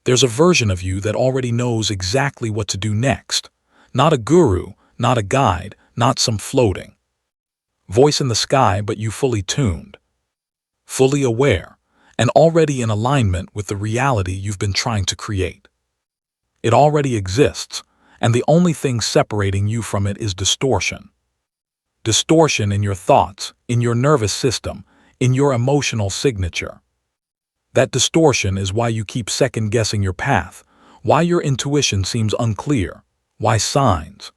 There's a version of you that already knows exactly what to do next. Not a guru, not a guide, not some floating voice in the sky, but you fully tuned, fully aware, and already in alignment with the reality you've been trying to create. It already exists, and the only thing separating you from it is distortion. Distortion in your thoughts, in your nervous system, in your emotional signature. That distortion is why you keep second-guessing your path, why your intuition seems unclear, why signs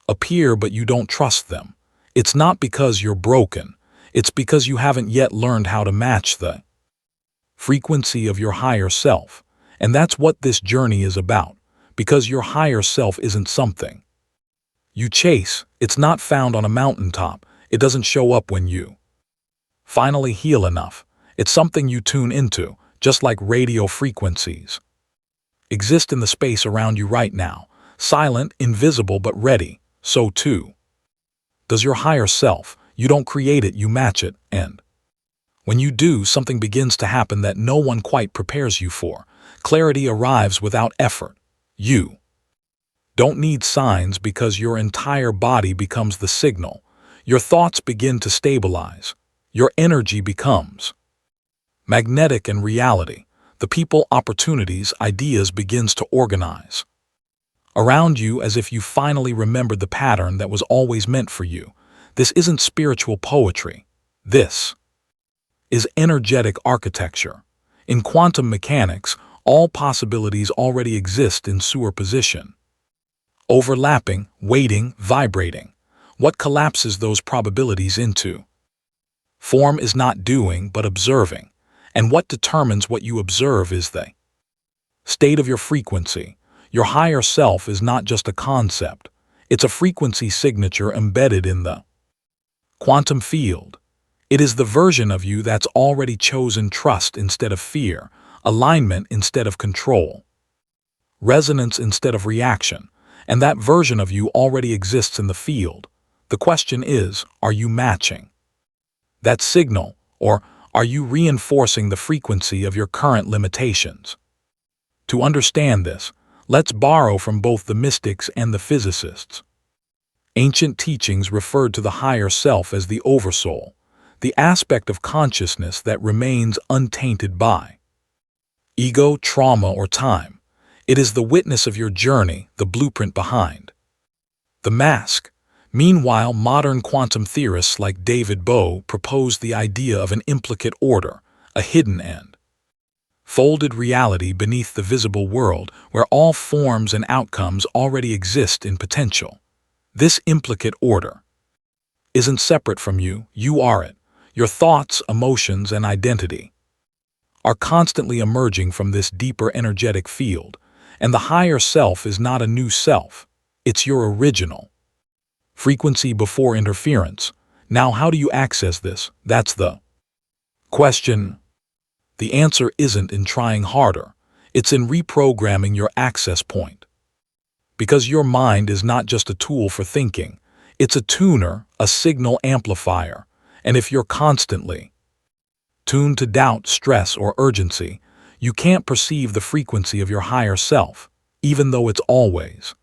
appear but you don't trust them. It's not because you're broken, it's because you haven't yet learned how to match the frequency of your higher self. And that's what this journey is about, because your higher self isn't something you chase. It's not found on a mountaintop. It doesn't show up when you finally heal enough. It's something you tune into, just like radio frequencies exist in the space around you right now, silent, invisible, but ready. So too does your higher self. You don't create it, you match it, and when you do, something begins to happen that no one quite prepares you for. Clarity arrives without effort. You don't need signs because your entire body becomes the signal. Your thoughts begin to stabilize. Your energy becomes magnetic, and reality, the people, opportunities, ideas begins to organize around you as if you finally remembered the pattern that was always meant for you. This isn't spiritual poetry. This is energetic architecture. In quantum mechanics, all possibilities already exist in superposition, overlapping, waiting, vibrating. What collapses those probabilities into form is not doing, but observing. And what determines what you observe is the state of your frequency. Your higher self is not just a concept. It's a frequency signature embedded in the quantum field. It is the version of you that's already chosen trust instead of fear, alignment instead of control, resonance instead of reaction. And that version of you already exists in the field. The question is, are you matching that signal, or are you reinforcing the frequency of your current limitations? To understand this, let's borrow from both the mystics and the physicists. Ancient teachings referred to the higher self as the oversoul, the aspect of consciousness that remains untainted by ego, trauma, or time. It is the witness of your journey, the blueprint behind the mask. Meanwhile, modern quantum theorists like David Bohm proposed the idea of an implicate order, a hidden and folded reality beneath the visible world where all forms and outcomes already exist in potential. This implicate order isn't separate from you, you are it. Your thoughts, emotions, and identity are constantly emerging from this deeper energetic field, and the higher self is not a new self, it's your original frequency before interference. Now, how do you access this? That's the question. The answer isn't in trying harder, it's in reprogramming your access point. Because your mind is not just a tool for thinking, it's a tuner, a signal amplifier, and if you're constantly tuned to doubt, stress, or urgency, you can't perceive the frequency of your higher self, even though it's always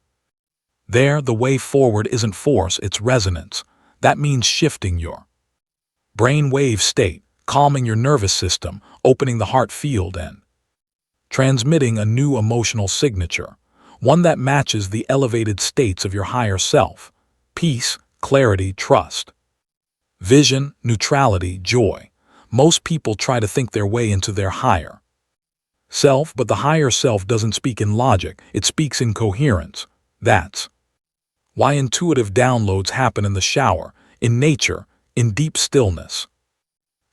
there. The way forward isn't force, it's resonance. That means shifting your brain wave state, calming your nervous system, opening the heart field, and transmitting a new emotional signature, one that matches the elevated states of your higher self: peace, clarity, trust, vision, neutrality, joy. Most people try to think their way into their higher self, but the higher self doesn't speak in logic, it speaks in coherence. That's why intuitive downloads happen in the shower, in nature, in deep stillness.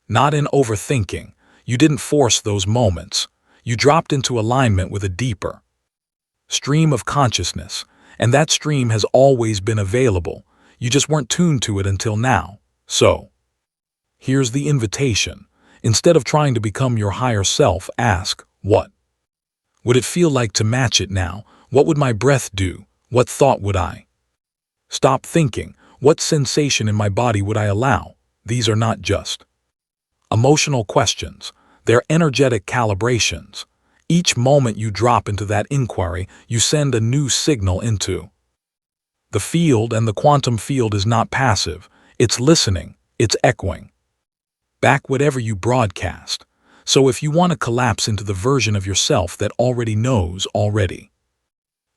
Not in overthinking. You didn't force those moments. You dropped into alignment with a deeper stream of consciousness, and that stream has always been available. You just weren't tuned to it until now. So, here's the invitation. Instead of trying to become your higher self, ask, what would it feel like to match it now? What would my breath do? What thought would I stop thinking? What sensation in my body would I allow? These are not just emotional questions. They're energetic calibrations. Each moment you drop into that inquiry, you send a new signal into the field, and the quantum field is not passive. It's listening, it's echoing back whatever you broadcast. So if you want to collapse into the version of yourself that already knows, already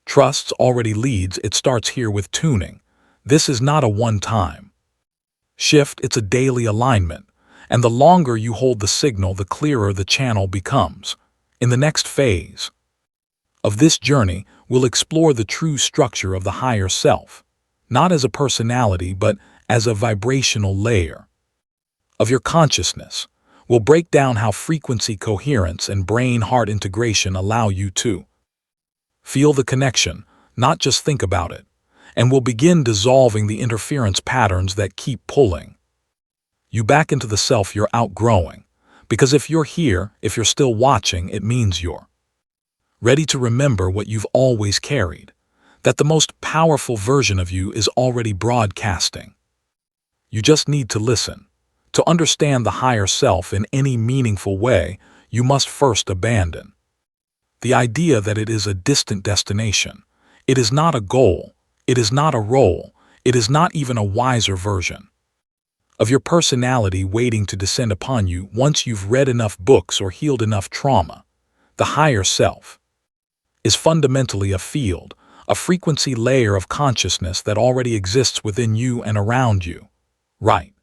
trusts, already leads, it starts here with tuning. This is not a one-time shift, it's a daily alignment. And the longer you hold the signal, the clearer the channel becomes. In the next phase of this journey, we'll explore the true structure of the higher self, not as a personality, but as a vibrational layer of your consciousness. We'll break down how frequency coherence and brain-heart integration allow you to feel the connection, not just think about it. And we'll begin dissolving the interference patterns that keep pulling you back into the self you're outgrowing. Because if you're here, if you're still watching, it means you're ready to remember what you've always carried, that the most powerful version of you is already broadcasting. You just need to listen. To understand the higher self in any meaningful way, you must first abandon the idea that it is a distant destination. It is not a goal. It is not a role. It is not even a wiser version of your personality waiting to descend upon you once you've read enough books or healed enough trauma. The higher self is fundamentally a field, a frequency layer of consciousness that already exists within you and around you. Right.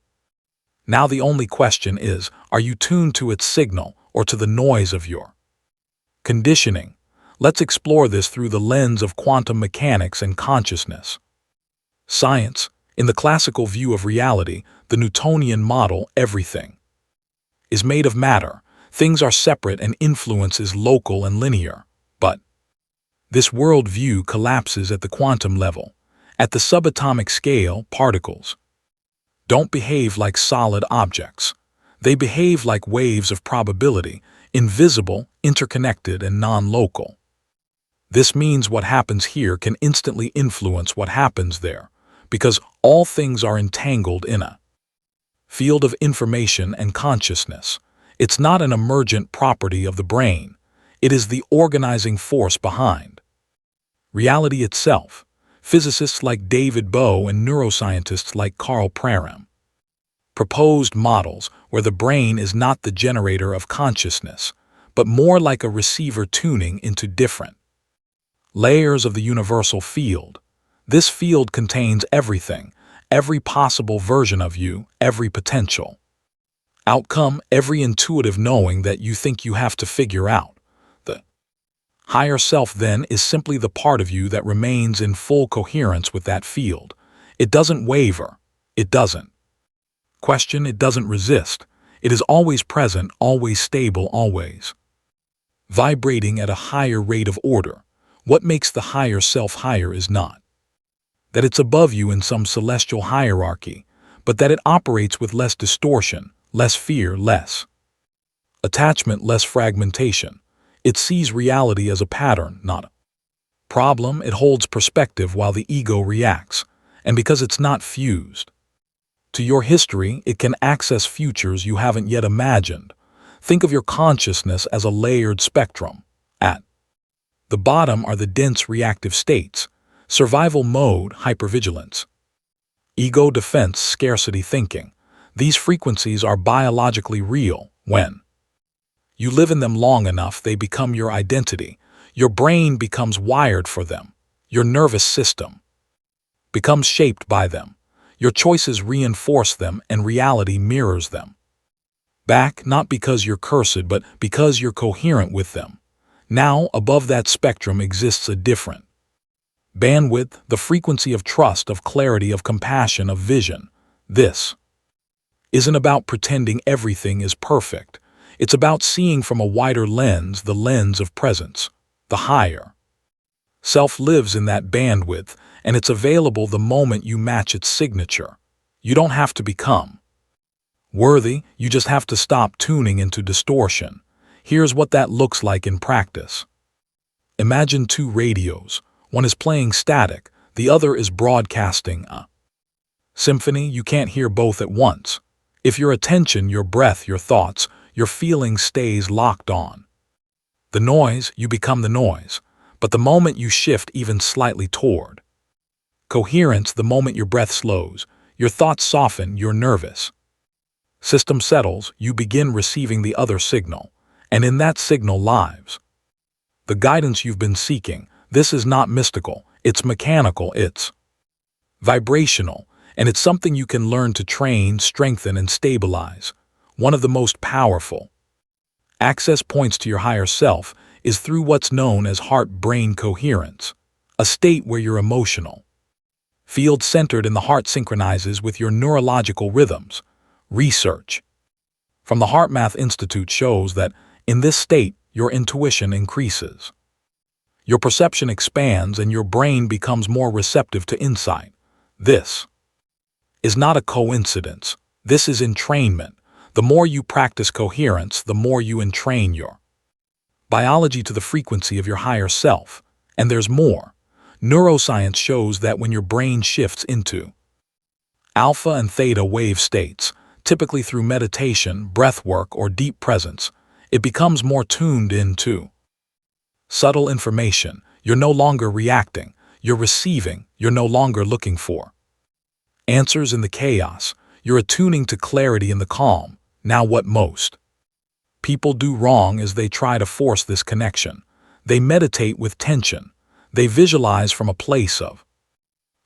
Now the only question is, are you tuned to its signal or to the noise of your conditioning? Let's explore this through the lens of quantum mechanics and consciousness science. In the classical view of reality, the Newtonian model, everything is made of matter. Things are separate and influence is local and linear. But this worldview collapses at the quantum level. At the subatomic scale, particles don't behave like solid objects. They behave like waves of probability, invisible, interconnected, and non-local. This means what happens here can instantly influence what happens there, because all things are entangled in a field of information and consciousness. It's not an emergent property of the brain. It is the organizing force behind reality itself. Physicists like David Bohm and neuroscientists like Carl Praram proposed models where the brain is not the generator of consciousness, but more like a receiver tuning into different layers of the universal field. This field contains everything, every possible version of you, every potential outcome, every intuitive knowing that you think you have to figure out. The higher self, then, is simply the part of you that remains in full coherence with that field. It doesn't waver. It doesn't question. It doesn't resist. It is always present, always stable, always vibrating at a higher rate of order. What makes the higher self higher is not that it's above you in some celestial hierarchy, but that it operates with less distortion, less fear, less attachment, less fragmentation. It sees reality as a pattern, not a problem. It holds perspective while the ego reacts, and because it's not fused to your history, it can access futures you haven't yet imagined. Think of your consciousness as a layered spectrum. At the bottom are the dense reactive states: survival mode, hypervigilance, ego defense, scarcity thinking. These frequencies are biologically real. When you live in them long enough, they become your identity. Your brain becomes wired for them. Your nervous system becomes shaped by them. Your choices reinforce them, and reality mirrors them back, not because you're cursed, but because you're coherent with them. Now, above that spectrum exists a different bandwidth, the frequency of trust, of clarity, of compassion, of vision. This isn't about pretending everything is perfect. It's about seeing from a wider lens, the lens of presence. The higher self lives in that bandwidth, and it's available the moment you match its signature. You don't have to become worthy, you just have to stop tuning into distortion. Here's what that looks like in practice. Imagine two radios. One is playing static, the other is broadcasting a symphony. You can't hear both at once. If your attention, your breath, your thoughts, your feeling stays locked on The noise, you become the noise, but the moment you shift even slightly toward. Coherence, the moment your breath slows, your thoughts soften, you're nervous. System settles, you begin receiving the other signal, and in that signal lives. The guidance you've been seeking, this is not mystical, it's mechanical, it's vibrational, and it's something you can learn to train, strengthen, and stabilize. One of the most powerful access points to your higher self is through what's known as heart-brain coherence, a state where your emotional field centered in the heart synchronizes with your neurological rhythms. Research from the HeartMath Institute shows that in this state, your intuition increases. Your perception expands and your brain becomes more receptive to insight. This is not a coincidence. This is entrainment. The more you practice coherence, the more you entrain your biology to the frequency of your higher self. And there's more. Neuroscience shows that when your brain shifts into alpha and theta wave states, typically through meditation, breath work, or deep presence, it becomes more tuned into subtle information. You're no longer reacting, you're receiving, you're no longer looking for answers in the chaos, you're attuning to clarity in the calm. Now what most people do wrong is they try to force this connection. They meditate with tension. They visualize from a place of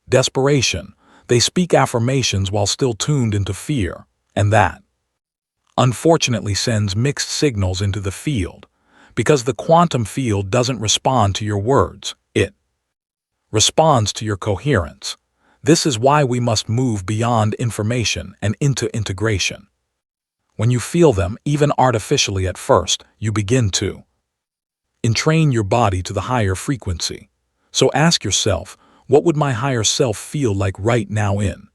desperation. They speak affirmations while still tuned into fear, and that unfortunately sends mixed signals into the field. Because the quantum field doesn't respond to your words, it responds to your coherence. This is why we must move beyond information and into integration. When you feel them, even artificially at first, you begin to entrain your body to the higher frequency. So ask yourself, what would my higher self feel like right now in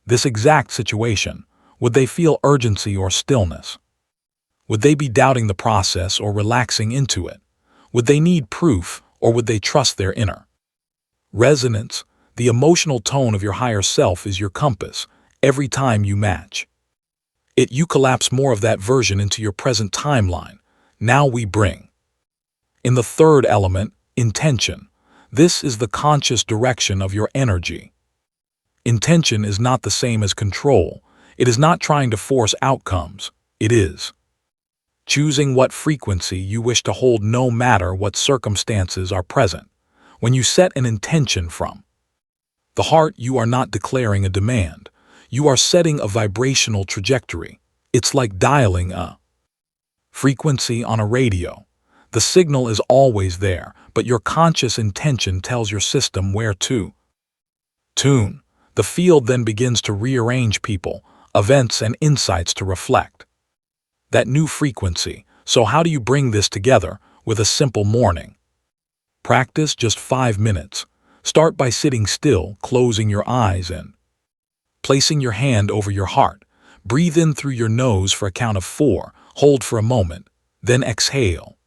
this exact situation? Would they feel urgency or stillness? Would they be doubting the process or relaxing into it? Would they need proof or would they trust their inner resonance? The emotional tone of your higher self is your compass. Every time you match it, you collapse more of that version into your present timeline. Now we bring in the third element, intention. This is the conscious direction of your energy. Intention is not the same as control. It is not trying to force outcomes. It is choosing what frequency you wish to hold no matter what circumstances are present. When you set an intention from the heart, you are not declaring a demand. You are setting a vibrational trajectory. It's like dialing a frequency on a radio. The signal is always there, but your conscious intention tells your system where to tune. The field then begins to rearrange people, events, and insights to reflect that new frequency. So how do you bring this together? With a simple morning practice, just 5 minutes. Start by sitting still, closing your eyes and placing your hand over your heart. Breathe in through your nose for a count of 4, hold for a moment, then exhale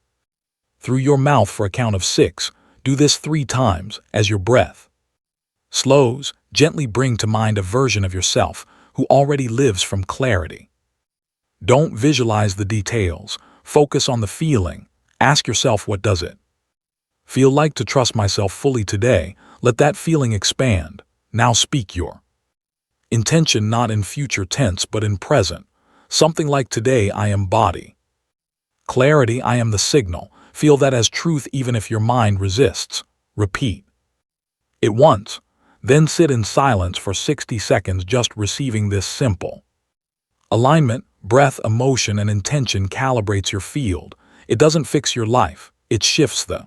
through your mouth for a count of 6. Do this 3 times. As your breath slows, gently bring to mind a version of yourself who already lives from clarity. Don't visualize the details. Focus on the feeling. Ask yourself, what does it feel like to trust myself fully today? Let that feeling expand. Now speak your intention, not in future tense but in present. Something like, today I embody clarity, I am the signal. Feel that as truth even if your mind resists. Repeat it once, then sit in silence for 60 seconds just receiving this simple alignment. Breath, emotion, and intention calibrates your field. It doesn't fix your life. It shifts the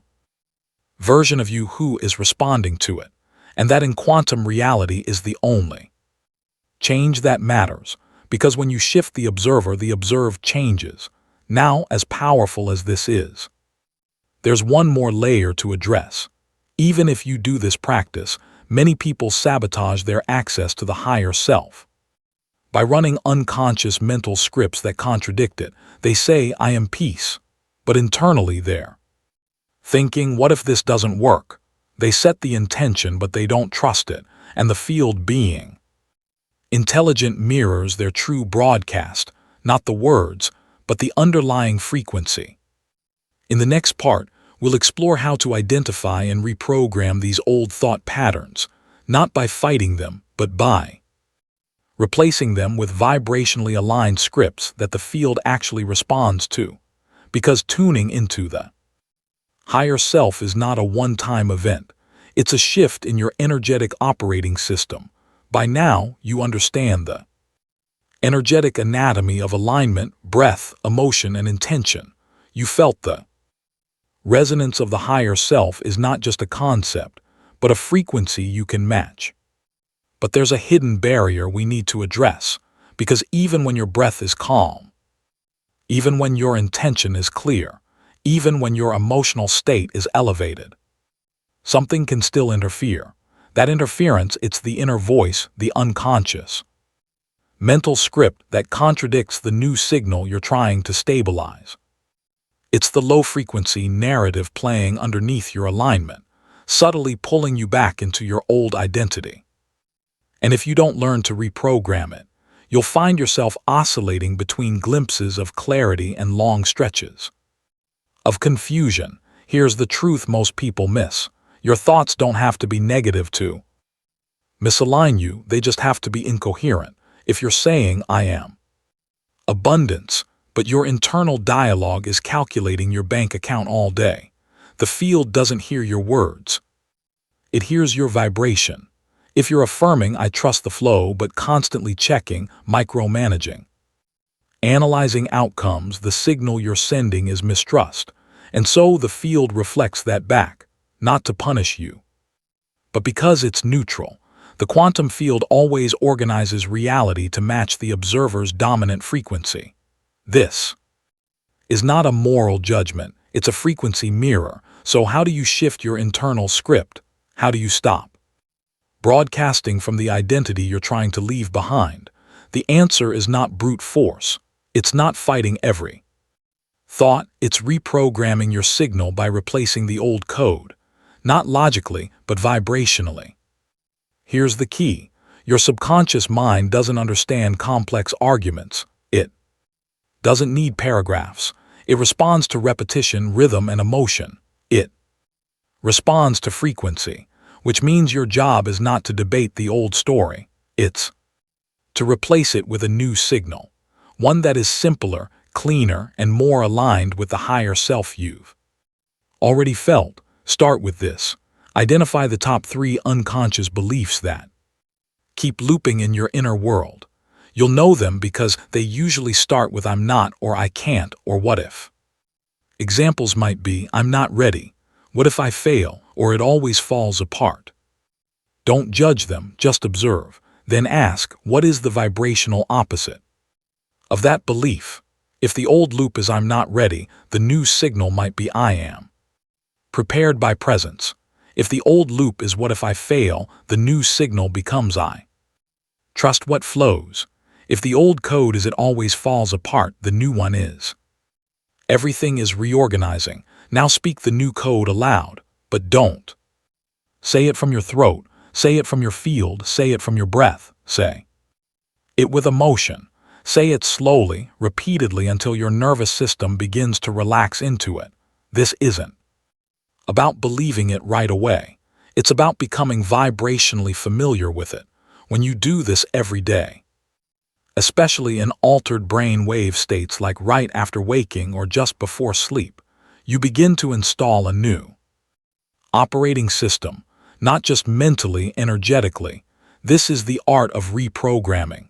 version of you who is responding to it. And that in quantum reality is the only change that matters. Because when you shift the observer, the observed changes. Now, as powerful as this is, there's one more layer to address. Even if you do this practice, many people sabotage their access to the higher self by running unconscious mental scripts that contradict it. They say, I am peace, but internally they're thinking, what if this doesn't work? They set the intention, but they don't trust it, and the field being intelligent mirrors their true broadcast, not the words, but the underlying frequency. In the next part, we'll explore how to identify and reprogram these old thought patterns, not by fighting them, but by replacing them with vibrationally aligned scripts that the field actually responds to. Because tuning into the higher self is not a one-time event. It's a shift in your energetic operating system. By now, you understand the energetic anatomy of alignment, breath, emotion, and intention. You felt the resonance of the higher self is not just a concept, but a frequency you can match. But there's a hidden barrier we need to address, because even when your breath is calm, even when your intention is clear, even when your emotional state is elevated, something can still interfere. That interference, it's the inner voice, the unconscious mental script that contradicts the new signal you're trying to stabilize. It's the low-frequency narrative playing underneath your alignment, subtly pulling you back into your old identity. And if you don't learn to reprogram it, you'll find yourself oscillating between glimpses of clarity and long stretches of confusion. Here's the truth most people miss. Your thoughts don't have to be negative to misalign you, they just have to be incoherent. If you're saying, "I am abundance," but your internal dialogue is calculating your bank account all day, the field doesn't hear your words. It hears your vibration. If you're affirming, "I trust the flow," but constantly checking, micromanaging, analyzing outcomes, the signal you're sending is mistrust. And so the field reflects that back, not to punish you, but because it's neutral. The quantum field always organizes reality to match the observer's dominant frequency. This is not a moral judgment, it's a frequency mirror. So how do you shift your internal script? How do you stop broadcasting from the identity you're trying to leave behind? The answer is not brute force. It's not fighting every thought, it's reprogramming your signal by replacing the old code, not logically, but vibrationally. Here's the key. Your subconscious mind doesn't understand complex arguments. It doesn't need paragraphs. It responds to repetition, rhythm, and emotion. It responds to frequency, which means your job is not to debate the old story. It's to replace it with a new signal, one that is simpler, cleaner, and more aligned with the higher self you've already felt. Start with this. Identify the top 3 unconscious beliefs that keep looping in your inner world. You'll know them because they usually start with "I'm not," or "I can't," or "what if." Examples might be, "I'm not ready," "what if I fail," or "it always falls apart." Don't judge them, just observe. Then ask, what is the vibrational opposite of that belief? If the old loop is "I'm not ready," the new signal might be "I am prepared by presence." If the old loop is "what if I fail," the new signal becomes "I trust what flows." If the old code is "it always falls apart," the new one is "everything is reorganizing." Now speak the new code aloud, but don't say it from your throat, say it from your field, say it from your breath. Say it with emotion. Say it slowly, repeatedly, until your nervous system begins to relax into it. This isn't about believing it right away. It's about becoming vibrationally familiar with it. When you do this every day, especially in altered brain wave states like right after waking or just before sleep, you begin to install a new operating system, not just mentally, energetically. This is the art of reprogramming.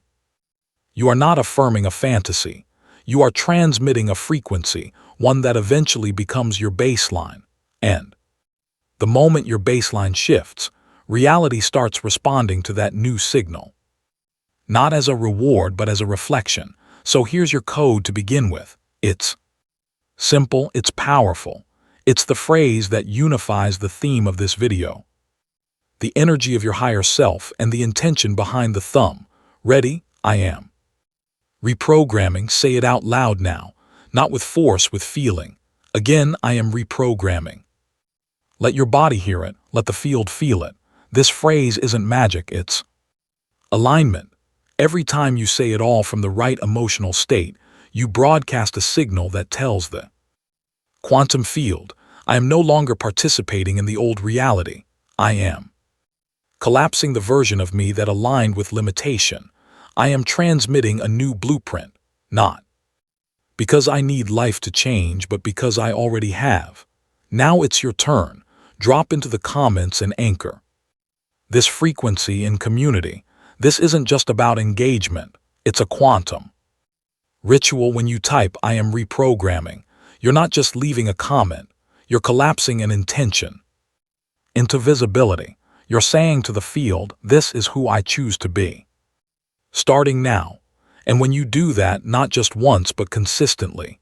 You are not affirming a fantasy. You are transmitting a frequency, one that eventually becomes your baseline. And the moment your baseline shifts, reality starts responding to that new signal. Not as a reward, but as a reflection. So here's your code to begin with. It's simple, it's powerful. It's the phrase that unifies the theme of this video. The energy of your higher self and the intention behind the thumb. Ready? I am reprogramming. Say it out loud now, not with force, with feeling. Again, I am reprogramming. Let your body hear it, let the field feel it. This phrase isn't magic, it's alignment. Every time you say it all from the right emotional state, you broadcast a signal that tells the Quantum field. I am no longer participating in the old reality. I am collapsing the version of me that aligned with limitation. I am transmitting a new blueprint, not because I need life to change, but because I already have. Now it's your turn. Drop into the comments and anchor this frequency in community. This isn't just about engagement. It's a quantum ritual. When you type, I am reprogramming, you're not just leaving a comment. You're collapsing an intention into visibility. You're saying to the field, this is who I choose to be. Starting now. And when you do that, not just once, but consistently,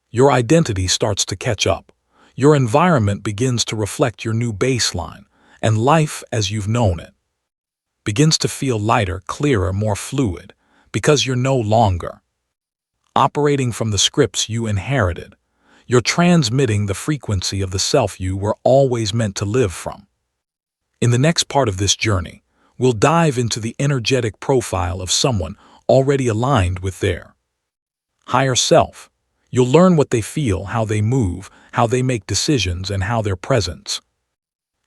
your identity starts to catch up. Your environment begins to reflect your new baseline, and life as you've known it begins to feel lighter, clearer, more fluid, because you're no longer operating from the scripts you inherited. You're transmitting the frequency of the self you were always meant to live from. In the next part of this journey, we'll dive into the energetic profile of someone already aligned with their higher self. You'll learn what they feel, how they move, how they make decisions, and how their presence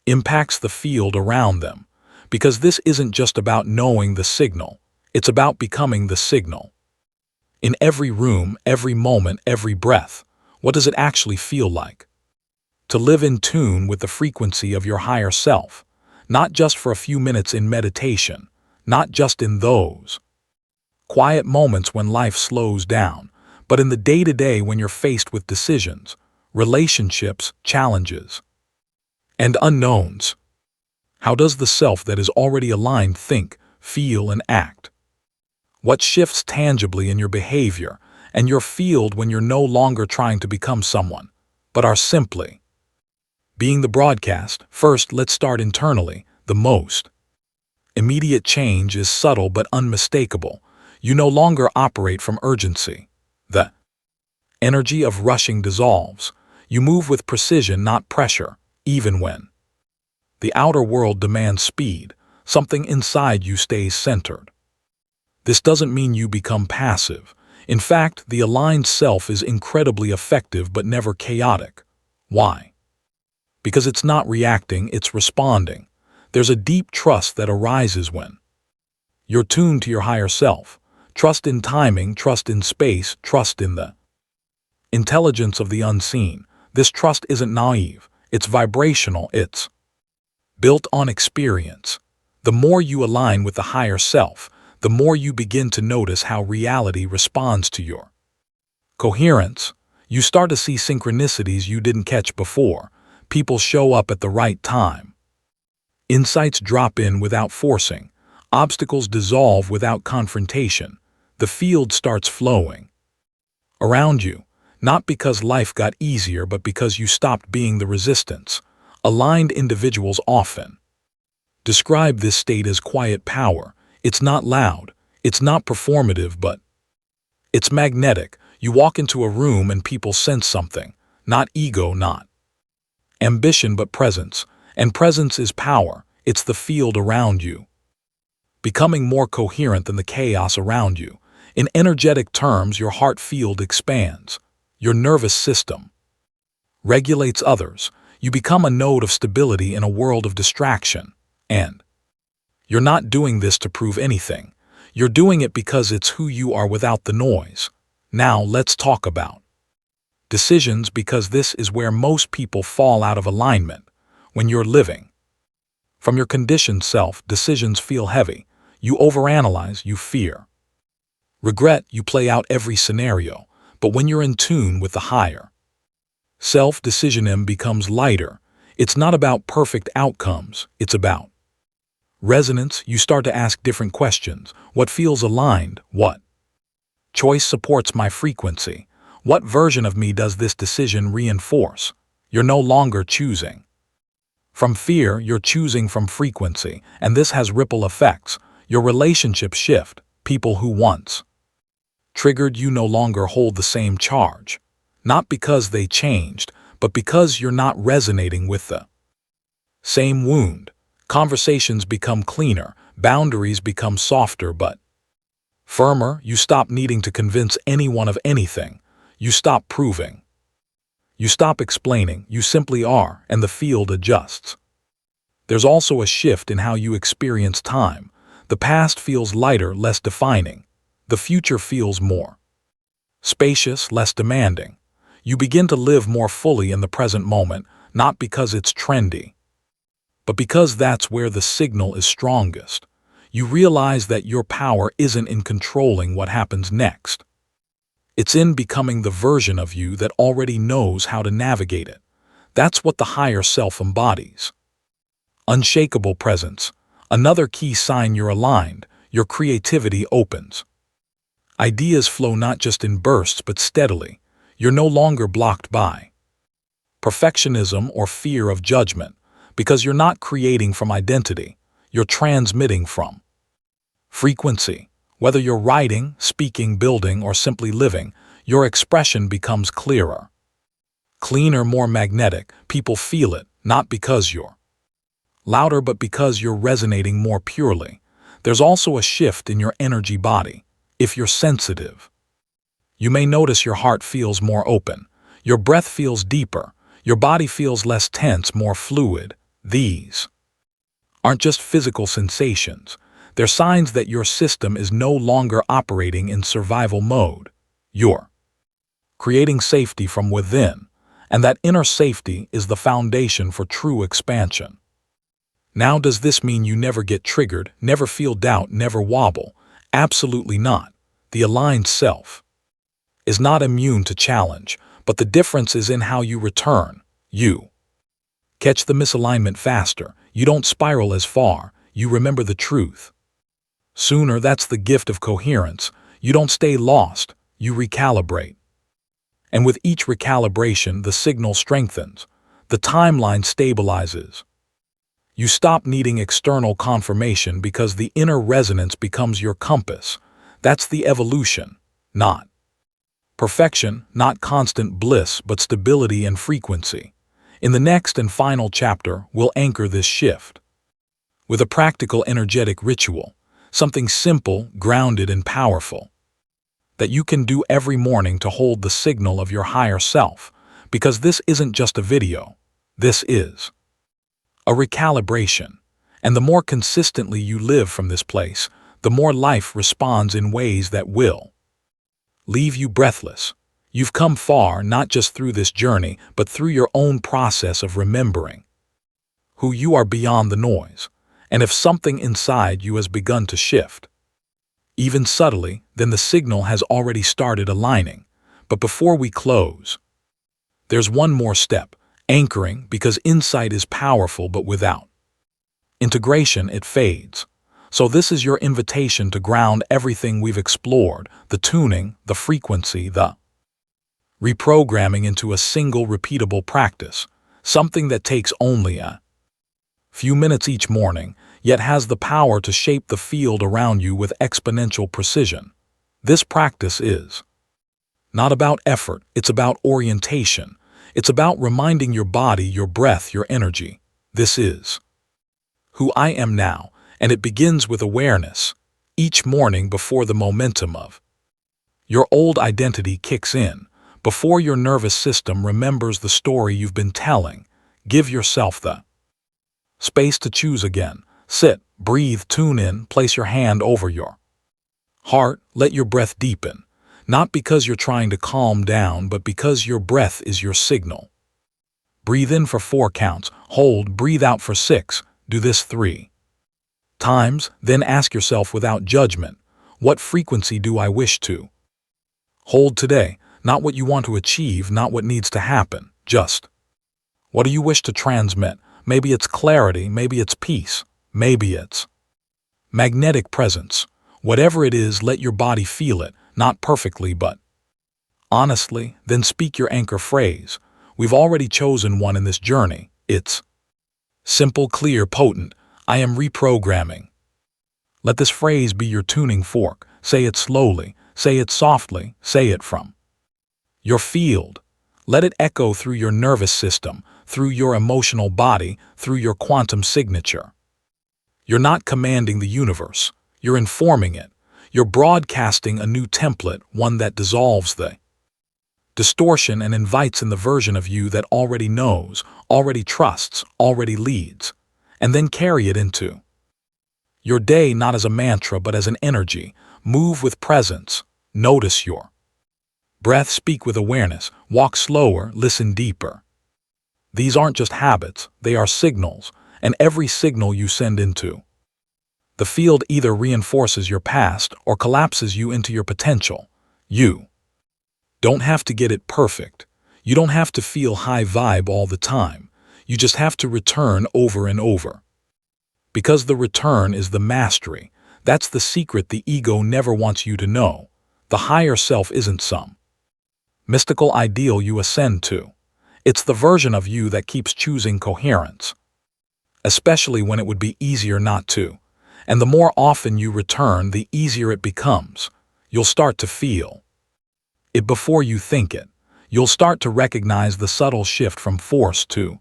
impacts the field around them. Because this isn't just about knowing the signal, it's about becoming the signal. In every room, every moment, every breath, what does it actually feel like to live in tune with the frequency of your higher self? Not just for a few minutes in meditation, not just in those quiet moments when life slows down, but in the day-to-day when you're faced with decisions, relationships, challenges, and unknowns. How does the self that is already aligned think, feel, and act? What shifts tangibly in your behavior and your field when you're no longer trying to become someone, but are simply being the broadcast? First, let's start internally. The most immediate change is subtle but unmistakable. You no longer operate from urgency. The energy of rushing dissolves. You move with precision, not pressure, even when the outer world demands speed. Something inside you stays centered. This doesn't mean you become passive. In fact, the aligned self is incredibly effective but never chaotic. Why? Because it's not reacting, it's responding. There's a deep trust that arises when you're tuned to your higher self. Trust in timing, trust in space, trust in the intelligence of the unseen. This trust isn't naive, it's vibrational, it's built on experience. The more you align with the higher self, the more you begin to notice how reality responds to your coherence. You start to see synchronicities you didn't catch before. People show up at the right time. Insights drop in without forcing. Obstacles dissolve without confrontation. The field starts flowing around you, not because life got easier, but because you stopped being the resistance. Aligned individuals often describe this state as quiet power. It's not loud, it's not performative, but it's magnetic. You walk into a room and people sense something. Not ego, not ambition, but presence. And presence is power. It's the field around you becoming more coherent than the chaos around you. In energetic terms, your heart field expands. Your nervous system regulates others. You become a node of stability in a world of distraction. And you're not doing this to prove anything. You're doing it because it's who you are without the noise. Now let's talk about decisions, because this is where most people fall out of alignment. When you're living from your conditioned self, decisions feel heavy. You overanalyze, you fear regret, you play out every scenario. But when you're in tune with the higher self, decision becomes lighter. It's not about perfect outcomes, it's about resonance. You start to ask different questions. What feels aligned? What choice supports my frequency? What version of me does this decision reinforce? You're no longer choosing from fear, you're choosing from frequency, and this has ripple effects. Your relationships shift. People who once triggered you no longer hold the same charge. Not because they changed, but because you're not resonating with the same wound. Conversations become cleaner, boundaries become softer but firmer. You stop needing to convince anyone of anything. You stop proving You stop explaining, you simply are, and the field adjusts. There's also a shift in how you experience time. The past feels lighter, less defining. The future feels more spacious, less demanding. You begin to live more fully in the present moment, not because it's trendy, but because that's where the signal is strongest. You realize that your power isn't in controlling what happens next. It's in becoming the version of you that already knows how to navigate it. That's what the higher self embodies. Unshakable presence. Another key sign you're aligned. Your creativity opens. Ideas flow not just in bursts but steadily. You're no longer blocked by perfectionism or fear of judgment, because you're not creating from identity, you're transmitting from frequency. Whether you're writing, speaking, building, or simply living, your expression becomes clearer, cleaner, more magnetic. People feel it, not because you're louder but because you're resonating more purely. There's also a shift in your energy body. If you're sensitive, you may notice your heart feels more open, your breath feels deeper, your body feels less tense, more fluid. These aren't just physical sensations. They're signs that your system is no longer operating in survival mode. You're creating safety from within, and that inner safety is the foundation for true expansion. Now, does this mean you never get triggered, never feel doubt, never wobble? Absolutely not. The aligned self is not immune to challenge, but the difference is in how you return. You catch the misalignment faster. You don't spiral as far. You remember the truth sooner. That's the gift of coherence. You don't stay lost. You recalibrate. And with each recalibration, the signal strengthens. The timeline stabilizes. You stop needing external confirmation because the inner resonance becomes your compass. That's the evolution, not perfection, not constant bliss, but stability and frequency. In the next and final chapter, we'll anchor this shift with a practical, energetic ritual, something simple, grounded, and powerful that you can do every morning to hold the signal of your higher self, because this isn't just a video. This is a recalibration. And the more consistently you live from this place, the more life responds in ways that will leave you breathless. You've come far, not just through this journey, but through your own process of remembering who you are beyond the noise. And if something inside you has begun to shift, even subtly, then the signal has already started aligning. But before we close, there's one more step: anchoring, because insight is powerful, but without integration, it fades. So this is your invitation to ground everything we've explored, the tuning, the frequency, the reprogramming, into a single repeatable practice, something that takes only a few minutes each morning, yet has the power to shape the field around you with exponential precision. This practice is not about effort, it's about orientation. It's about reminding your body, your breath, your energy. This is who I am now, and it begins with awareness. Each morning, before the momentum of your old identity kicks in, before your nervous system remembers the story you've been telling, give yourself the space to choose again. Sit, breathe, tune in, place your hand over your heart, let your breath deepen. Not because you're trying to calm down, but because your breath is your signal. Breathe in for 4 counts, hold, breathe out for 6, do this 3 times, then ask yourself without judgment, what frequency do I wish to hold today? Not what you want to achieve, not what needs to happen, just what do you wish to transmit? Maybe it's clarity, maybe it's peace, maybe it's magnetic presence. Whatever it is, let your body feel it, not perfectly but honestly. Then speak your anchor phrase. We've already chosen one in this journey. It's simple, clear, potent. I am reprogramming. Let this phrase be your tuning fork. Say it slowly, say it softly, say it from your field. Let it echo through your nervous system, through your emotional body, through your quantum signature. You're not commanding the universe, you're informing it. You're broadcasting a new template, one that dissolves the distortion, and invites in the version of you that already knows, already trusts, already leads, and then carry it into your day, not as a mantra but as an energy. Move with presence, notice your breath, speak with awareness, walk slower, listen deeper. These aren't just habits, they are signals, and every signal you send into the field either reinforces your past or collapses you into your potential. You don't have to get it perfect. You don't have to feel high vibe all the time. You just have to return over and over. Because the return is the mastery. That's the secret the ego never wants you to know. The higher self isn't some mystical ideal you ascend to. It's the version of you that keeps choosing coherence, especially when it would be easier not to. And the more often you return, the easier it becomes. You'll start to feel it before you think it. You'll start to recognize the subtle shift from force to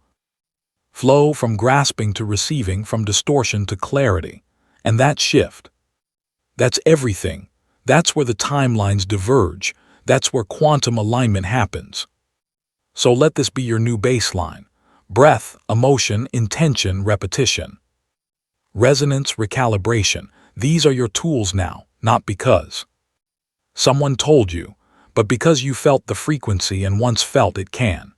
flow, from grasping to receiving, from distortion to clarity. And that shift, that's everything. That's where the timelines diverge. That's where quantum alignment happens. So let this be your new baseline. Breath, emotion, intention, repetition. Resonance, recalibration. These are your tools now, not because someone told you, but because you felt the frequency and once felt it can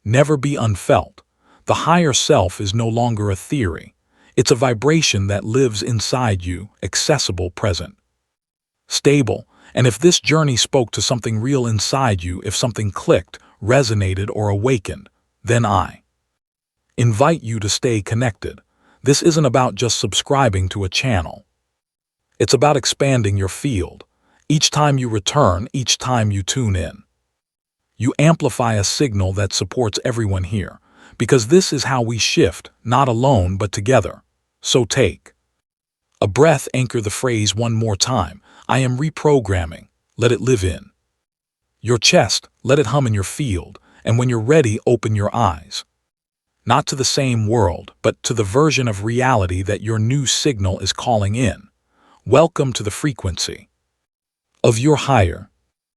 never be unfelt. The higher self is no longer a theory. It's a vibration that lives inside you, accessible, present, stable. And if this journey spoke to something real inside you, if something clicked, resonated, or awakened, then I invite you to stay connected. This isn't about just subscribing to a channel. It's about expanding your field. Each time you return, each time you tune in, you amplify a signal that supports everyone here. Because this is how we shift, not alone but together. So take a breath, anchor the phrase one more time. I am reprogramming. Let it live in your chest, let it hum in your field, and when you're ready, open your eyes. Not to the same world, but to the version of reality that your new signal is calling in. Welcome to the frequency of your higher,